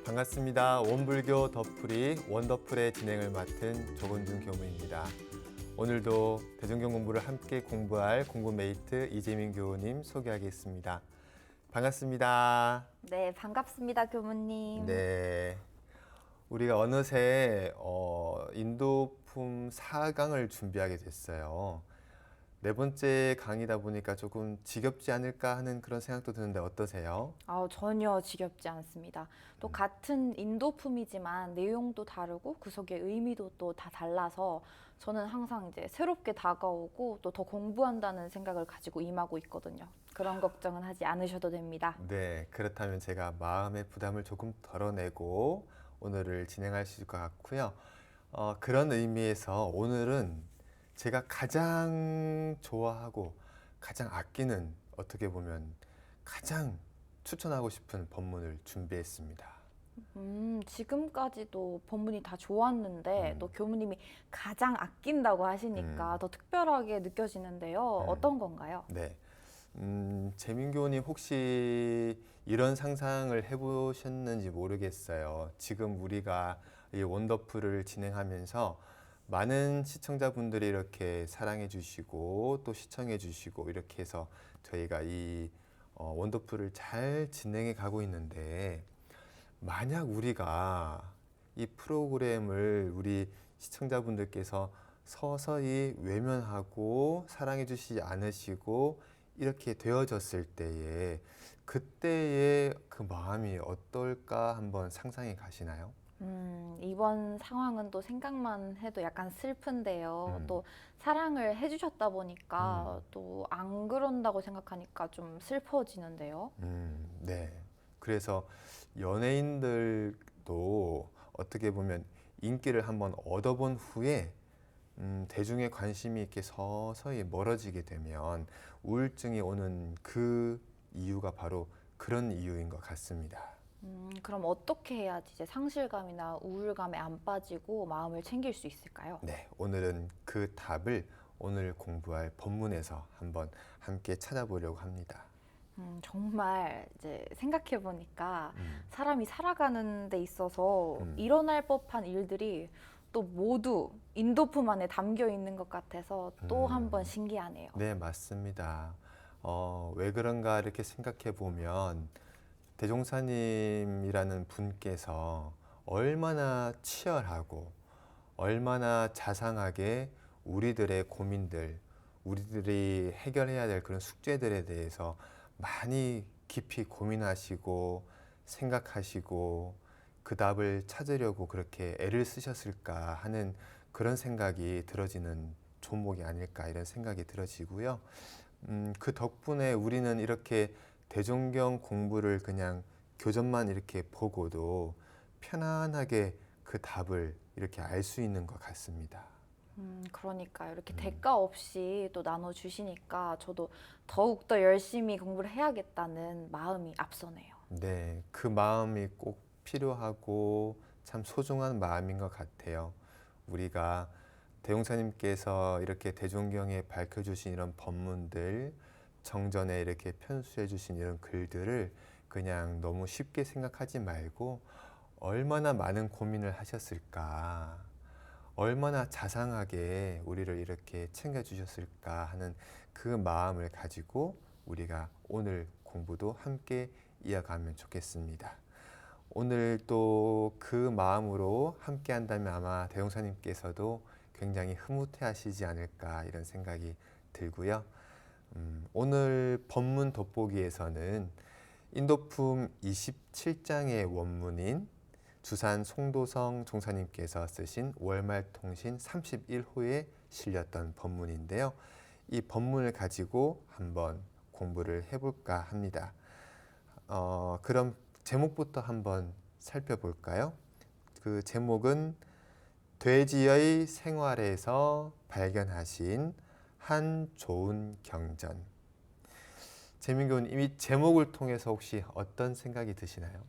반갑습니다. 원불교 덧풀이 원더풀의 진행을 맡은 조건준 교무입니다. 오늘도 대중경 공부를 함께 공부할 공부메이트 이재민 교우님 소개하겠습니다. 반갑습니다. 네, 반갑습니다, 교무님. 네, 우리가 어느새 인도품 4강을 준비하게 됐어요. 네 번째 강의다 보니까 조금 지겹지 않을까 하는 그런 생각도 드는데 어떠세요? 전혀 지겹지 않습니다. 또 같은 인도품이지만 내용도 다르고 그 속의 의미도 또 다 달라서 저는 항상 이제 새롭게 다가오고 또 더 공부한다는 생각을 가지고 임하고 있거든요. 그런 걱정은 하지 않으셔도 됩니다. 네, 그렇다면 제가 마음의 부담을 조금 덜어내고 오늘을 진행할 수 있을 것 같고요. 그런 의미에서 오늘은 제가 가장 좋아하고 가장 아끼는, 어떻게 보면 가장 추천하고 싶은 법문을 준비했습니다. 지금까지도 본문이 다 좋았는데 또 교무님이 가장 아낀다고 하시니까 더 특별하게 느껴지는데요. 어떤 건가요? 네. 재민교님 혹시 이런 상상을 해보셨는지 모르겠어요. 지금 우리가 이 원더풀을 진행하면서 많은 시청자분들이 이렇게 사랑해 주시고 또 시청해 주시고 이렇게 해서 저희가 이 원더풀을 잘 진행해 가고 있는데, 만약 우리가 이 프로그램을 우리 시청자분들께서 서서히 외면하고 사랑해 주시지 않으시고 이렇게 되어졌을 때에, 그때의 그 마음이 어떨까 한번 상상해 가시나요? 이번 상황은 또 생각만 해도 약간 슬픈데요. 또 사랑을 해주셨다 보니까 또 안 그런다고 생각하니까 좀 슬퍼지는데요. 네. 그래서 연예인들도 어떻게 보면 인기를 한번 얻어본 후에 대중의 관심이 이렇게 서서히 멀어지게 되면 우울증이 오는 그 이유가 바로 그런 이유인 것 같습니다. 그럼 어떻게 해야지 이제 상실감이나 우울감에 안 빠지고 마음을 챙길 수 있을까요? 네, 오늘은 그 답을 오늘 공부할 본문에서 한번 함께 찾아보려고 합니다. 정말 이제 생각해 보니까 사람이 살아가는 데 있어서 일어날 법한 일들이 또 모두 인도품 안에 담겨 있는 것 같아서 또 한 번 신기하네요. 네, 맞습니다. 왜 그런가 이렇게 생각해 보면 대종사님이라는 분께서 얼마나 치열하고 얼마나 자상하게 우리들의 고민들, 우리들이 해결해야 될 그런 숙제들에 대해서 많이 깊이 고민하시고 생각하시고 그 답을 찾으려고 그렇게 애를 쓰셨을까 하는 그런 생각이 들어지는 종목이 아닐까, 이런 생각이 들어지고요. 그 덕분에 우리는 이렇게 대종경 공부를 그냥 교전만 이렇게 보고도 편안하게 그 답을 이렇게 알 수 있는 것 같습니다. 그러니까 이렇게 대가 없이 또 나눠주시니까 저도 더욱더 열심히 공부를 해야겠다는 마음이 앞서네요. 네, 그 마음이 꼭 필요하고 참 소중한 마음인 것 같아요. 우리가 대용사님께서 이렇게 대종경에 밝혀주신 이런 법문들, 정전에 이렇게 편수해 주신 이런 글들을 그냥 너무 쉽게 생각하지 말고 얼마나 많은 고민을 하셨을까, 얼마나 자상하게 우리를 이렇게 챙겨주셨을까 하는 그 마음을 가지고 우리가 오늘 공부도 함께 이어가면 좋겠습니다. 오늘 또 그 마음으로 함께 한다면 아마 대용사님께서도 굉장히 흐뭇해 하시지 않을까, 이런 생각이 들고요. 오늘 법문 돋보기에서는 인도품 27장의 원문인 주산 송도성 종사님께서 쓰신 월말통신 31호에 실렸던 법문인데요. 이 법문을 가지고 한번 공부를 해볼까 합니다. 그럼 제목부터 한번 살펴볼까요? 그 제목은 돼지의 생활에서 발견하신 한 좋은 경전. 재민교훈, 이미 제목을 통해서 혹시 어떤 생각이 드시나요?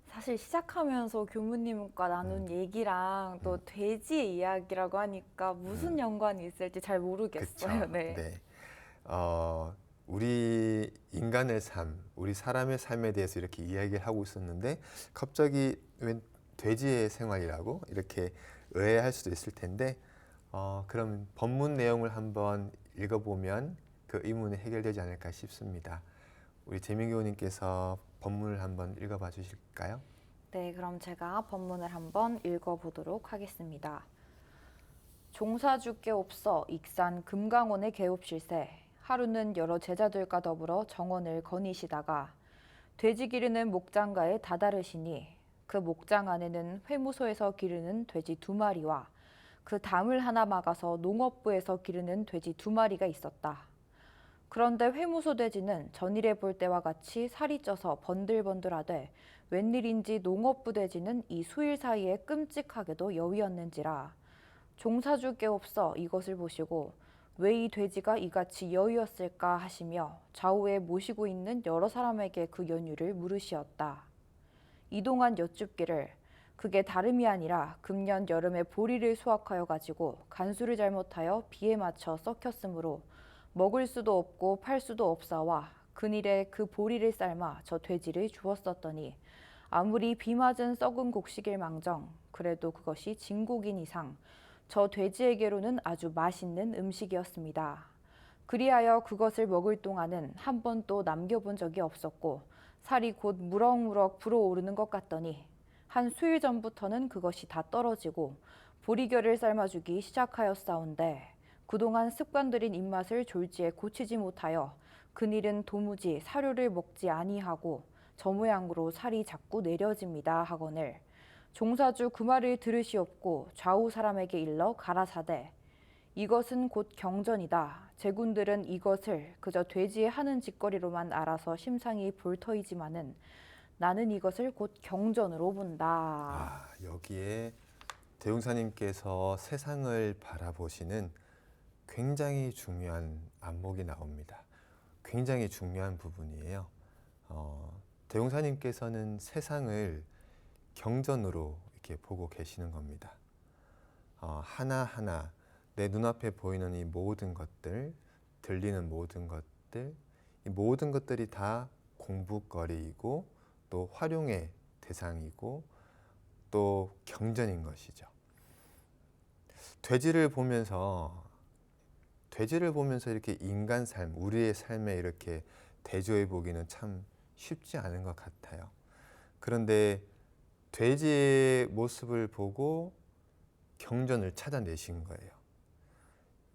사실 시작하면서 교무님과 나눈 얘기랑 또 돼지의 이야기라고 하니까 무슨 연관이 있을지 잘 그쵸. 모르겠어요. 네. 네. 우리 인간의 삶, 우리 사람의 삶에 대해서 이렇게 이야기를 하고 있었는데 갑자기 웬 돼지의 생활이라고 이렇게 의아해할 수도 있을 텐데 그럼 본문 내용을 한번 읽어보면 그 의문이 해결되지 않을까 싶습니다. 우리 재민교우님께서 본문을 한번 읽어봐 주실까요? 네, 그럼 제가 본문을 한번 읽어보도록 하겠습니다. 종사주께 없어 익산 금강원에 개업실세 하루는 여러 제자들과 더불어 정원을 거니시다가 돼지 기르는 목장가에 다다르시니 그 목장 안에는 회무소에서 기르는 돼지 2마리와 그 담을 하나 막아서 농업부에서 기르는 돼지 2마리가 있었다. 그런데 회무소 돼지는 전일에 볼 때와 같이 살이 쪄서 번들번들하되 웬일인지 농업부 돼지는 이 수일 사이에 끔찍하게도 여위었는지라. 종사주께 없어 이것을 보시고 왜 이 돼지가 이같이 여위었을까 하시며 좌우에 모시고 있는 여러 사람에게 그 연유를 물으시었다. 이동안 여쭙기를 그게 다름이 아니라 금년 여름에 보리를 수확하여 가지고 간수를 잘못하여 비에 맞춰 썩혔으므로 먹을 수도 없고 팔 수도 없사와 근일에 그 보리를 삶아 저 돼지를 주었었더니 아무리 비 맞은 썩은 곡식일 망정 그래도 그것이 진곡인 이상 저 돼지에게로는 아주 맛있는 음식이었습니다. 그리하여 그것을 먹을 동안은 한 번도 남겨본 적이 없었고 살이 곧 무럭무럭 불어오르는 것 같더니 한 수일 전부터는 그것이 다 떨어지고 보리결을 삶아주기 시작하였사온데 그동안 습관들인 입맛을 졸지에 고치지 못하여 그일은 도무지 사료를 먹지 아니하고 저 모양으로 살이 자꾸 내려집니다 하거늘 종사주 그 말을 들으시옵고 좌우 사람에게 일러 가라사대 이것은 곧 경전이다. 제군들은 이것을 그저 돼지의 하는 짓거리로만 알아서 심상히 볼 터이지만은 나는 이것을 곧 경전으로 본다. 여기에 대웅사님께서 세상을 바라보시는 굉장히 중요한 안목이 나옵니다. 굉장히 중요한 부분이에요. 대웅사님께서는 세상을 경전으로 이렇게 보고 계시는 겁니다. 하나하나 내 눈앞에 보이는 이 모든 것들, 들리는 모든 것들, 이 모든 것들이 다 공부거리이고 또 활용의 대상이고 또 경전인 것이죠. 돼지를 보면서 이렇게 인간 삶, 우리의 삶에 이렇게 대조해 보기는 참 쉽지 않은 것 같아요. 그런데 돼지의 모습을 보고 경전을 찾아내신 거예요.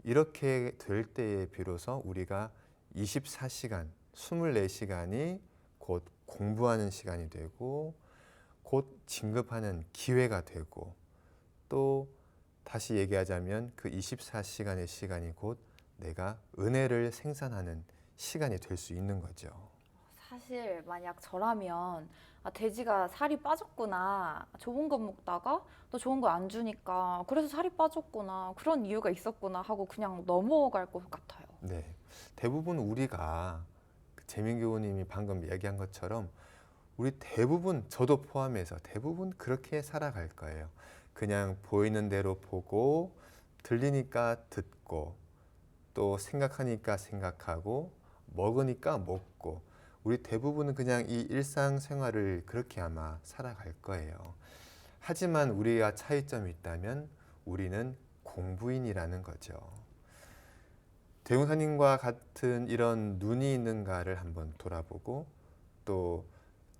이렇게 될 때에 비로소 우리가 24시간, 24시간이 곧 공부하는 시간이 되고 곧 진급하는 기회가 되고 또 다시 얘기하자면 그 24시간의 시간이 곧 내가 은혜를 생산하는 시간이 될 수 있는 거죠. 사실 만약 저라면 돼지가 살이 빠졌구나. 좋은 거 먹다가 또 좋은 거 안 주니까 그래서 살이 빠졌구나. 그런 이유가 있었구나 하고 그냥 넘어갈 것 같아요. 네, 대부분 우리가 재민교우님이 방금 얘기한 것처럼 우리 대부분 저도 포함해서 대부분 그렇게 살아갈 거예요. 그냥 보이는 대로 보고 들리니까 듣고 또 생각하니까 생각하고 먹으니까 먹고 우리 대부분은 그냥 이 일상생활을 그렇게 아마 살아갈 거예요. 하지만 우리가 차이점이 있다면 우리는 공부인이라는 거죠. 대웅사님과 같은 이런 눈이 있는가를 한번 돌아보고 또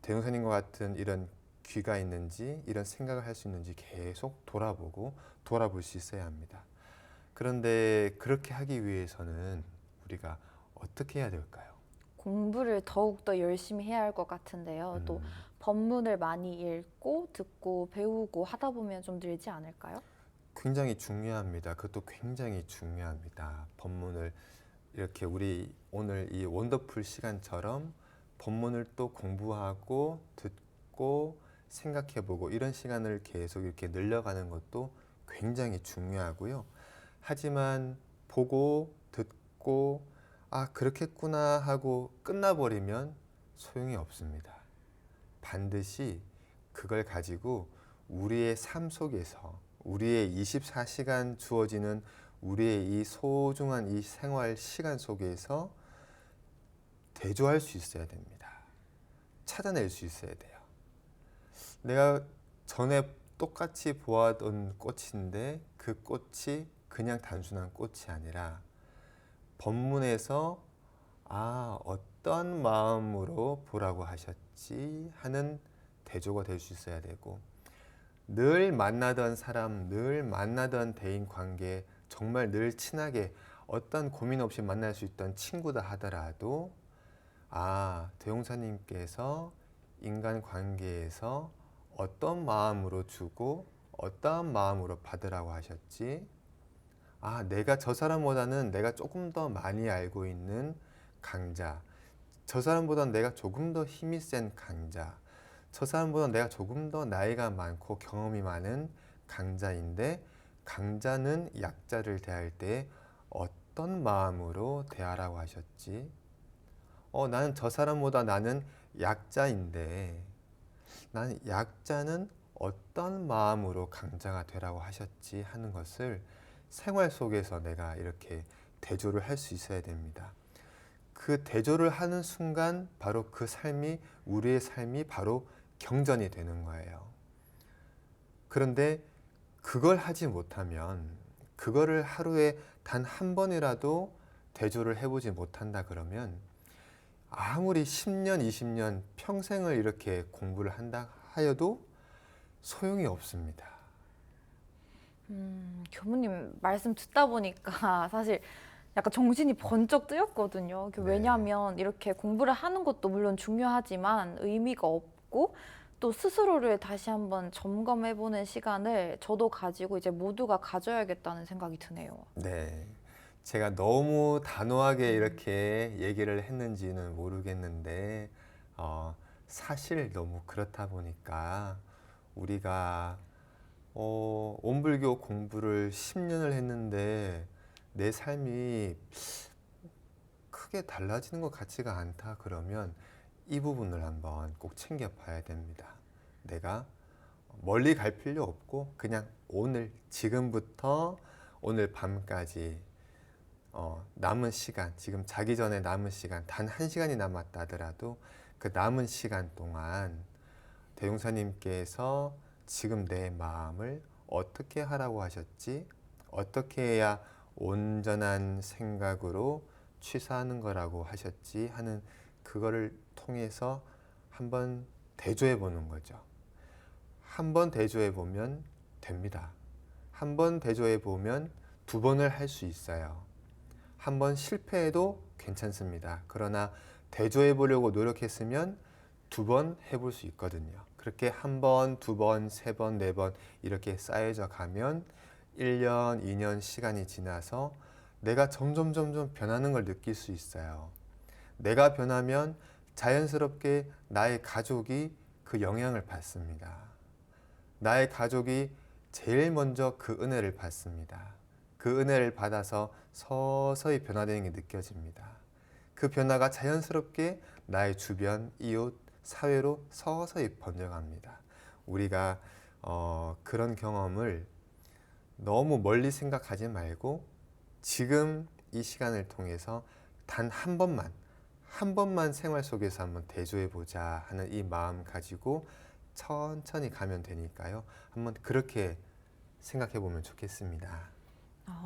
대웅사님과 같은 이런 귀가 있는지 이런 생각을 할 수 있는지 계속 돌아볼 수 있어야 합니다. 그런데 그렇게 하기 위해서는 우리가 어떻게 해야 될까요? 공부를 더욱더 열심히 해야 할 것 같은데요. 또 법문을 많이 읽고 듣고 배우고 하다 보면 좀 늘지 않을까요? 굉장히 중요합니다. 그것도 굉장히 중요합니다. 법문을 이렇게 우리 오늘 이 원더풀 시간처럼 법문을 또 공부하고 듣고 생각해보고 이런 시간을 계속 이렇게 늘려가는 것도 굉장히 중요하고요. 하지만 보고 듣고 그렇겠구나 하고 끝나버리면 소용이 없습니다. 반드시 그걸 가지고 우리의 삶 속에서 우리의 24시간 주어지는 우리의 이 소중한 이 생활 시간 속에서 대조할 수 있어야 됩니다. 찾아낼 수 있어야 돼요. 내가 전에 똑같이 보았던 꽃인데 그 꽃이 그냥 단순한 꽃이 아니라 본문에서 어떤 마음으로 보라고 하셨지 하는 대조가 될 수 있어야 되고, 늘 만나던 사람, 늘 만나던 대인 관계, 정말 늘 친하게 어떤 고민 없이 만날 수 있던 친구다 하더라도 대용사님께서 인간 관계에서 어떤 마음으로 주고 어떤 마음으로 받으라고 하셨지? 내가 저 사람보다는 내가 조금 더 많이 알고 있는 강자, 저 사람보다는 내가 조금 더 힘이 센 강자, 저 사람보다 내가 조금 더 나이가 많고 경험이 많은 강자인데, 강자는 약자를 대할 때 어떤 마음으로 대하라고 하셨지? 나는 저 사람보다 나는 약자인데, 나는 약자는 어떤 마음으로 강자가 되라고 하셨지 하는 것을 생활 속에서 내가 이렇게 대조를 할 수 있어야 됩니다. 그 대조를 하는 순간 바로 그 삶이, 우리의 삶이 바로 경전이 되는 거예요. 그런데 그걸 하지 못하면, 그거를 하루에 단 한 번이라도 대조를 해보지 못한다 그러면 아무리 10년, 20년, 평생을 이렇게 공부를 한다 하여도 소용이 없습니다. 교무님 말씀 듣다 보니까 사실 약간 정신이 번쩍 뜨였거든요. 네. 왜냐하면 이렇게 공부를 하는 것도 물론 중요하지만 의미가 없고, 또 스스로를 다시 한번 점검해보는 시간을 저도 가지고 이제 모두가 가져야겠다는 생각이 드네요. 네. 제가 너무 단호하게 이렇게 얘기를 했는지는 모르겠는데, 사실 너무 그렇다 보니까 우리가 온불교 공부를 10년을 했는데 내 삶이 크게 달라지는 것 같지가 않다 그러면 이 부분을 한번 꼭 챙겨봐야 됩니다. 내가 멀리 갈 필요 없고 그냥 오늘, 지금부터 오늘 밤까지 남은 시간, 지금 자기 전에 남은 시간, 단 1시간이 남았다 하더라도 그 남은 시간 동안 대용사님께서 지금 내 마음을 어떻게 하라고 하셨지? 어떻게 해야 온전한 생각으로 취사하는 거라고 하셨지? 하는 그거를 통해서 한번 대조해 보는 거죠. 한번 대조해 보면 됩니다. 한번 대조해 보면 2번을 할 수 있어요. 한번 실패해도 괜찮습니다. 그러나 대조해 보려고 노력했으면 2번 해볼 수 있거든요. 그렇게 1번, 2번, 3번, 4번 이렇게 쌓여져 가면 1년, 2년 시간이 지나서 내가 점점 변하는 걸 느낄 수 있어요. 내가 변하면 자연스럽게 나의 가족이 그 영향을 받습니다. 나의 가족이 제일 먼저 그 은혜를 받습니다. 그 은혜를 받아서 서서히 변화되는 게 느껴집니다. 그 변화가 자연스럽게 나의 주변, 이웃, 사회로 서서히 번져갑니다. 우리가 그런 경험을 너무 멀리 생각하지 말고 지금 이 시간을 통해서 단 한 번만 생활 속에서 한번 대조해 보자 하는 이 마음 가지고 천천히 가면 되니까요. 한번 그렇게 생각해 보면 좋겠습니다.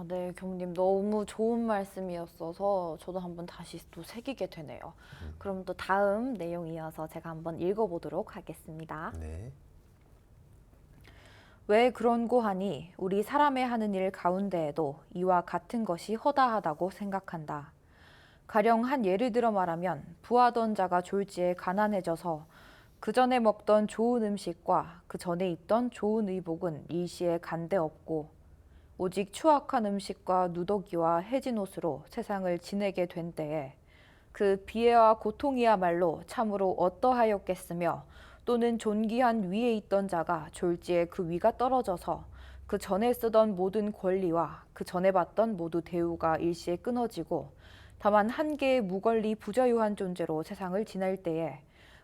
네, 교무님 너무 좋은 말씀이었어서 저도 한번 다시 또 새기게 되네요. 그럼 또 다음 내용 이어서 제가 한번 읽어보도록 하겠습니다. 네. 왜 그런고 하니 우리 사람의 하는 일 가운데에도 이와 같은 것이 허다하다고 생각한다. 가령 한 예를 들어 말하면 부하던 자가 졸지에 가난해져서 그 전에 먹던 좋은 음식과 그 전에 있던 좋은 의복은 일시에 간데 없고 오직 추악한 음식과 누더기와 해진 옷으로 세상을 지내게 된 때에 그 비애와 고통이야말로 참으로 어떠하였겠으며, 또는 존귀한 위에 있던 자가 졸지에 그 위가 떨어져서 그 전에 쓰던 모든 권리와 그 전에 받던 모두 대우가 일시에 끊어지고 다만 한 개의 무권리 부자유한 존재로 세상을 지낼 때에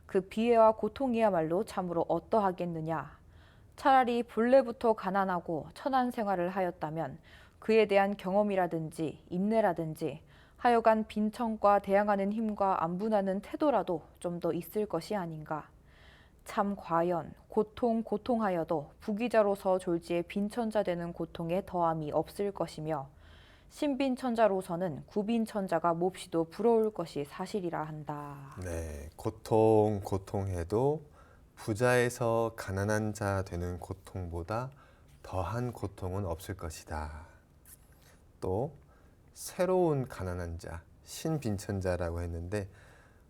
그 비애와 고통이야말로 참으로 어떠하겠느냐. 차라리 본래부터 가난하고 천한 생활을 하였다면 그에 대한 경험이라든지 인내라든지 하여간 빈청과 대항하는 힘과 안분하는 태도라도 좀 더 있을 것이 아닌가. 참 과연 고통하여도 부기자로서 졸지에 빈천자 되는 고통에 더함이 없을 것이며 신빈천자로서는 구빈천자가 몹시도 부러울 것이 사실이라 한다. 네, 고통해도 부자에서 가난한 자 되는 고통보다 더한 고통은 없을 것이다. 또 새로운 가난한 자, 신빈천자라고 했는데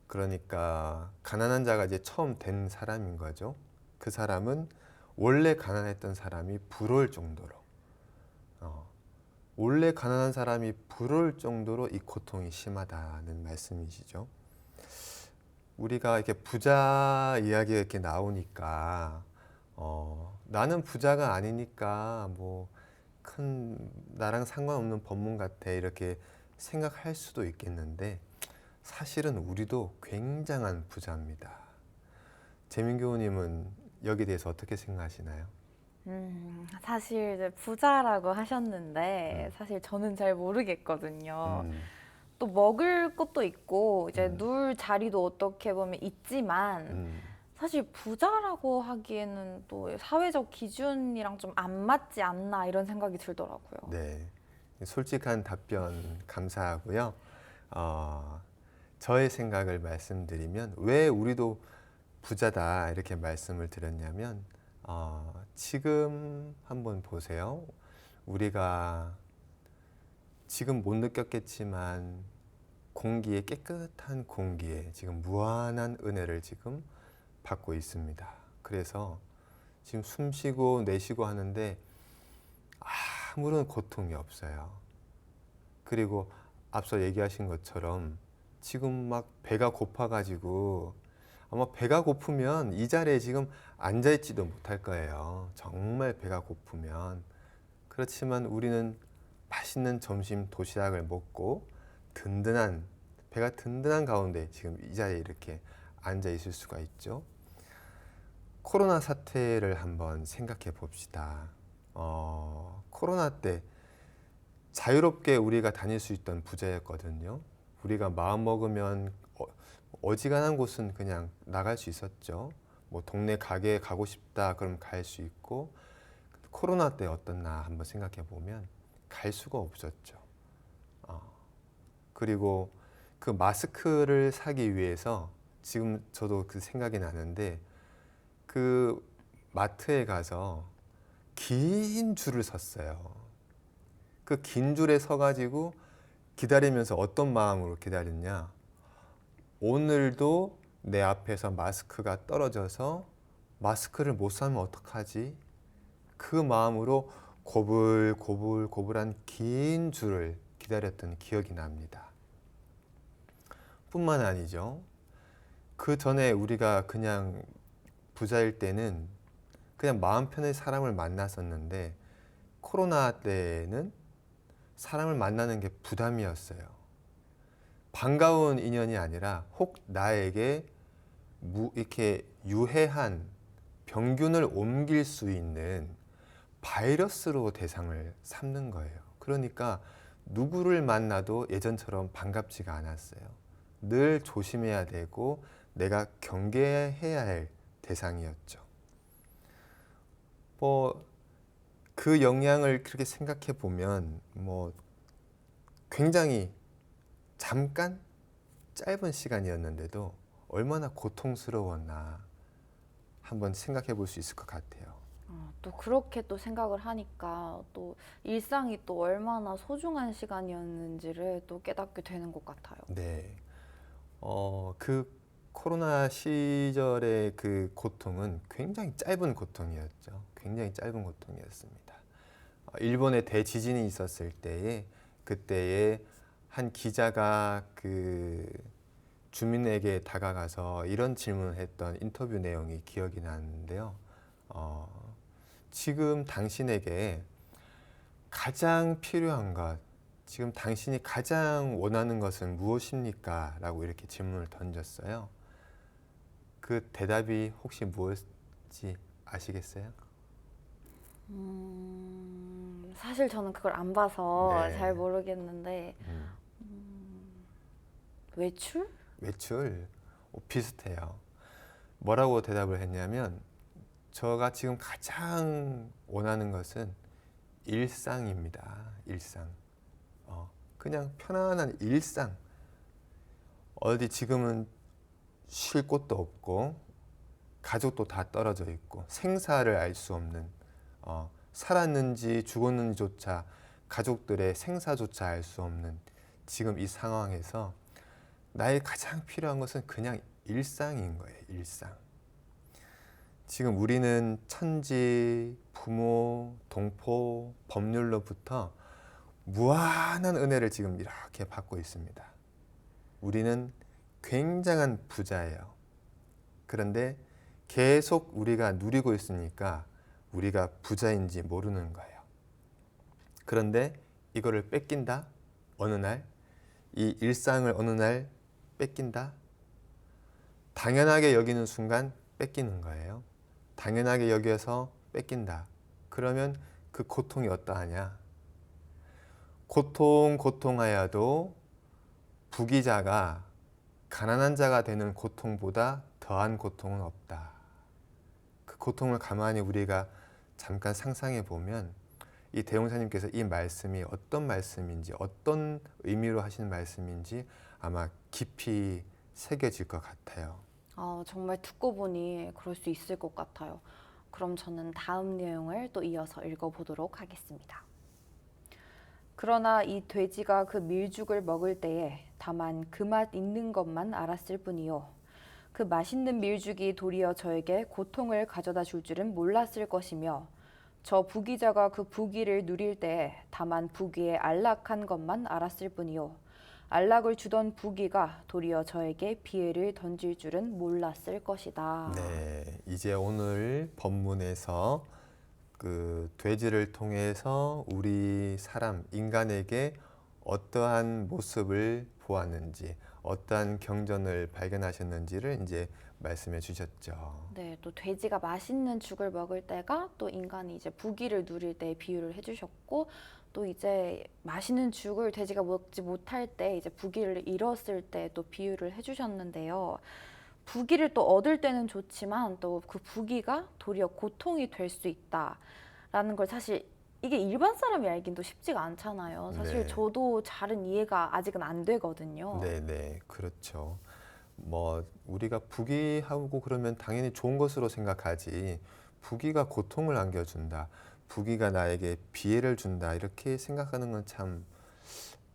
그러니까 가난한 자가 이제 처음 된 사람인 거죠. 그 사람은 원래 가난했던 사람이 부러울 정도로 원래 가난한 사람이 부러울 정도로 이 고통이 심하다는 말씀이시죠. 우리가 이렇게 부자 이야기가 이렇게 나오니까 나는 부자가 아니니까 뭐 큰 나랑 상관없는 법문 같아 이렇게 생각할 수도 있겠는데 사실은 우리도 굉장한 부자입니다. 재민교우님은 여기에 대해서 어떻게 생각하시나요? 사실 이제 부자라고 하셨는데 사실 저는 잘 모르겠거든요. 음, 또 먹을 것도 있고 이제 음. 누울 자리도 어떻게 보면 있지만 음, 사실 부자라고 하기에는 또 사회적 기준이랑 좀 안 맞지 않나 이런 생각이 들더라고요. 네, 솔직한 답변 감사하고요. 저의 생각을 말씀드리면 왜 우리도 부자다 이렇게 말씀을 드렸냐면 지금 한번 보세요. 우리가 지금 못 느꼈겠지만 공기에 깨끗한 공기에 지금 무한한 은혜를 지금 받고 있습니다. 그래서 지금 숨 쉬고 내쉬고 하는데 아무런 고통이 없어요. 그리고 앞서 얘기하신 것처럼 지금 막 배가 고파가지고 아마 배가 고프면 이 자리에 지금 앉아있지도 못할 거예요. 정말 배가 고프면. 그렇지만 우리는 맛있는 점심 도시락을 먹고 배가 든든한 가운데 지금 이 자리에 이렇게 앉아 있을 수가 있죠. 코로나 사태를 한번 생각해 봅시다. 코로나 때 자유롭게 우리가 다닐 수 있던 부자였거든요. 우리가 마음 먹으면 어지간한 곳은 그냥 나갈 수 있었죠. 뭐 동네 가게에 가고 싶다 그럼 갈 수 있고 코로나 때 어떻나 한번 생각해 보면 갈 수가 없었죠. 그리고 그 마스크를 사기 위해서 지금 저도 그 생각이 나는데 그 마트에 가서 긴 줄을 섰어요. 그 긴 줄에 서가지고 기다리면서 어떤 마음으로 기다렸냐? 오늘도 내 앞에서 마스크가 떨어져서 마스크를 못 사면 어떡하지? 그 마음으로 고불고불고불한 긴 줄을 기다렸던 기억이 납니다. 뿐만 아니죠. 그 전에 우리가 그냥 부자일 때는 그냥 마음 편히 사람을 만났었는데 코로나 때는 사람을 만나는 게 부담이었어요. 반가운 인연이 아니라 혹 나에게 이렇게 유해한 병균을 옮길 수 있는 바이러스로 대상을 삼는 거예요. 그러니까 누구를 만나도 예전처럼 반갑지가 않았어요. 늘 조심해야 되고 내가 경계해야 할 대상이었죠. 뭐 그 영향을 그렇게 생각해 보면 뭐 굉장히 잠깐 짧은 시간이었는데도 얼마나 고통스러웠나 한번 생각해 볼 수 있을 것 같아요. 또 그렇게 또 생각을 하니까 또 일상이 또 얼마나 소중한 시간이었는지를 또 깨닫게 되는 것 같아요. 네. 그 코로나 시절의 그 고통은 굉장히 짧은 고통이었죠. 굉장히 짧은 고통이었습니다. 일본에 대지진이 있었을 때에 그때에 한 기자가 그 주민에게 다가가서 이런 질문을 했던 인터뷰 내용이 기억이 나는데요. 지금 당신에게 가장 필요한 것, 지금 당신이 가장 원하는 것은 무엇입니까? 라고 이렇게 질문을 던졌어요. 그 대답이 혹시 무엇인지 아시겠어요? 사실 저는 그걸 안 봐서 네. 잘 모르겠는데, 외출? 외출 비슷해요. 뭐라고 대답을 했냐면 저가 지금 가장 원하는 것은 일상입니다. 일상. 그냥 편안한 일상. 어디 지금은 쉴 곳도 없고 가족도 다 떨어져 있고 생사를 알 수 없는 살았는지 죽었는지조차 가족들의 생사조차 알 수 없는 지금 이 상황에서 나의 가장 필요한 것은 그냥 일상인 거예요. 일상. 지금 우리는 천지, 부모, 동포, 법률로부터 무한한 은혜를 지금 이렇게 받고 있습니다. 우리는 굉장한 부자예요. 그런데 계속 우리가 누리고 있으니까 우리가 부자인지 모르는 거예요. 그런데 이거를 뺏긴다? 어느 날? 이 일상을 어느 날 뺏긴다? 당연하게 여기는 순간 뺏기는 거예요. 당연하게 여겨서 뺏긴다. 그러면 그 고통이 어떠하냐? 고통하여도 부귀자가 가난한 자가 되는 고통보다 더한 고통은 없다. 그 고통을 가만히 우리가 잠깐 상상해 보면 이 대용사님께서 이 말씀이 어떤 말씀인지 어떤 의미로 하시는 말씀인지 아마 깊이 새겨질 것 같아요. 정말 듣고 보니 그럴 수 있을 것 같아요. 그럼 저는 다음 내용을 또 이어서 읽어보도록 하겠습니다. 그러나 이 돼지가 그 밀죽을 먹을 때에 다만 그 맛 있는 것만 알았을 뿐이요. 그 맛있는 밀죽이 도리어 저에게 고통을 가져다 줄 줄은 몰랐을 것이며 저 부귀자가 그 부귀를 누릴 때에 다만 부귀의 안락한 것만 알았을 뿐이요. 안락을 주던 부귀가 도리어 저에게 비애를 던질 줄은 몰랐을 것이다. 네, 이제 오늘 본문에서 그 돼지를 통해서 우리 사람, 인간에게 어떠한 모습을 보았는지, 어떠한 경전을 발견하셨는지를 이제 말씀해 주셨죠. 네, 또 돼지가 맛있는 죽을 먹을 때가 또 인간이 이제 부귀를 누릴 때 비유를 해주셨고, 또 이제 맛있는 죽을 돼지가 먹지 못할 때 이제 부귀를 잃었을 때 또 비유를 해주셨는데요. 부귀를 또 얻을 때는 좋지만 또 그 부귀가 도리어 고통이 될 수 있다라는 걸 사실 이게 일반 사람이 알긴 또 쉽지가 않잖아요. 사실 네. 저도 잘은 이해가 아직은 안 되거든요. 네, 그렇죠. 뭐 우리가 부귀하고 그러면 당연히 좋은 것으로 생각하지 부귀가 고통을 안겨준다, 부귀가 나에게 비애를 준다 이렇게 생각하는 건 참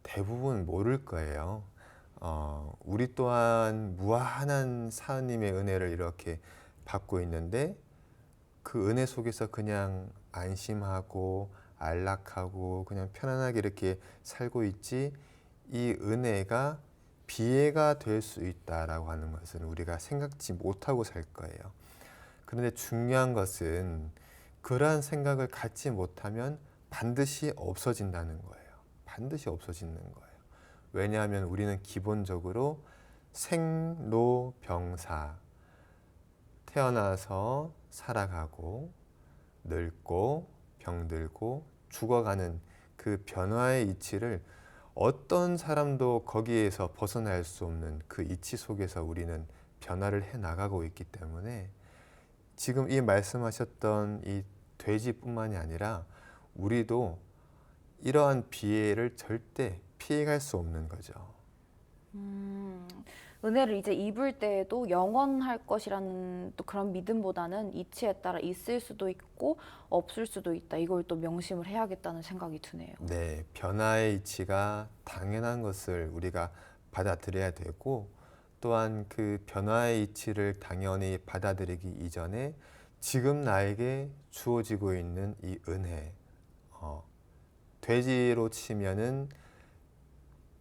대부분 모를 거예요. 우리 또한 무한한 하나님의 은혜를 이렇게 받고 있는데 그 은혜 속에서 그냥 안심하고 안락하고 그냥 편안하게 이렇게 살고 있지, 이 은혜가 비애가 될 수 있다라고 하는 것은 우리가 생각지 못하고 살 거예요. 그런데 중요한 것은 그러한 생각을 갖지 못하면 반드시 없어진다는 거예요. 반드시 없어지는 거예요. 왜냐하면 우리는 기본적으로 생로병사, 태어나서 살아가고 늙고 병들고 죽어가는 그 변화의 이치를 어떤 사람도 거기에서 벗어날 수 없는 그 이치 속에서 우리는 변화를 해 나가고 있기 때문에 지금 이 말씀하셨던 이 돼지뿐만이 아니라 우리도 이러한 비애를 절대 피해갈 수 없는 거죠. 은혜를 이제 입을 때에도 영원할 것이라는 또 그런 믿음보다는 이치에 따라 있을 수도 있고 없을 수도 있다. 이걸 또 명심을 해야겠다는 생각이 드네요. 네, 변화의 이치가 당연한 것을 우리가 받아들여야 되고, 또한 그 변화의 이치를 당연히 받아들이기 이전에 지금 나에게 주어지고 있는 이 은혜, 돼지로 치면은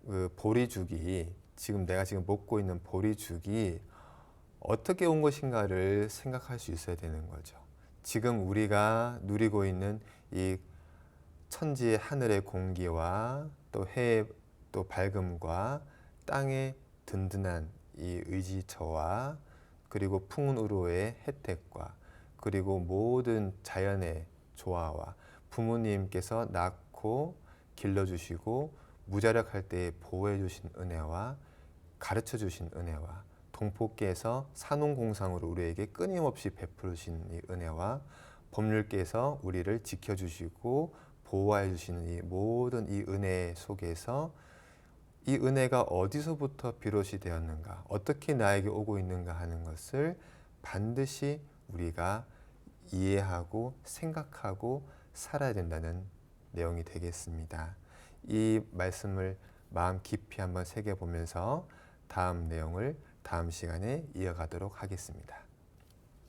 그 보리죽이, 지금 내가 지금 먹고 있는 보리죽이 어떻게 온 것인가를 생각할 수 있어야 되는 거죠. 지금 우리가 누리고 있는 이 천지의 하늘의 공기와 또 해의 또 밝음과 땅의 든든한 이 의지처와 그리고 풍운으로의 혜택과 그리고 모든 자연의 조화와 부모님께서 낳고 길러주시고 무자력할 때 보호해 주신 은혜와 가르쳐 주신 은혜와 동포께서 산업공상으로 우리에게 끊임없이 베푸신 이 은혜와 법률께서 우리를 지켜주시고 보호해 주시는 이 모든 이 은혜 속에서 이 은혜가 어디서부터 비롯이 되었는가, 어떻게 나에게 오고 있는가 하는 것을 반드시 우리가 이해하고 생각하고 살아야 된다는 내용이 되겠습니다. 이 말씀을 마음 깊이 한번 새겨보면서 다음 내용을 다음 시간에 이어가도록 하겠습니다.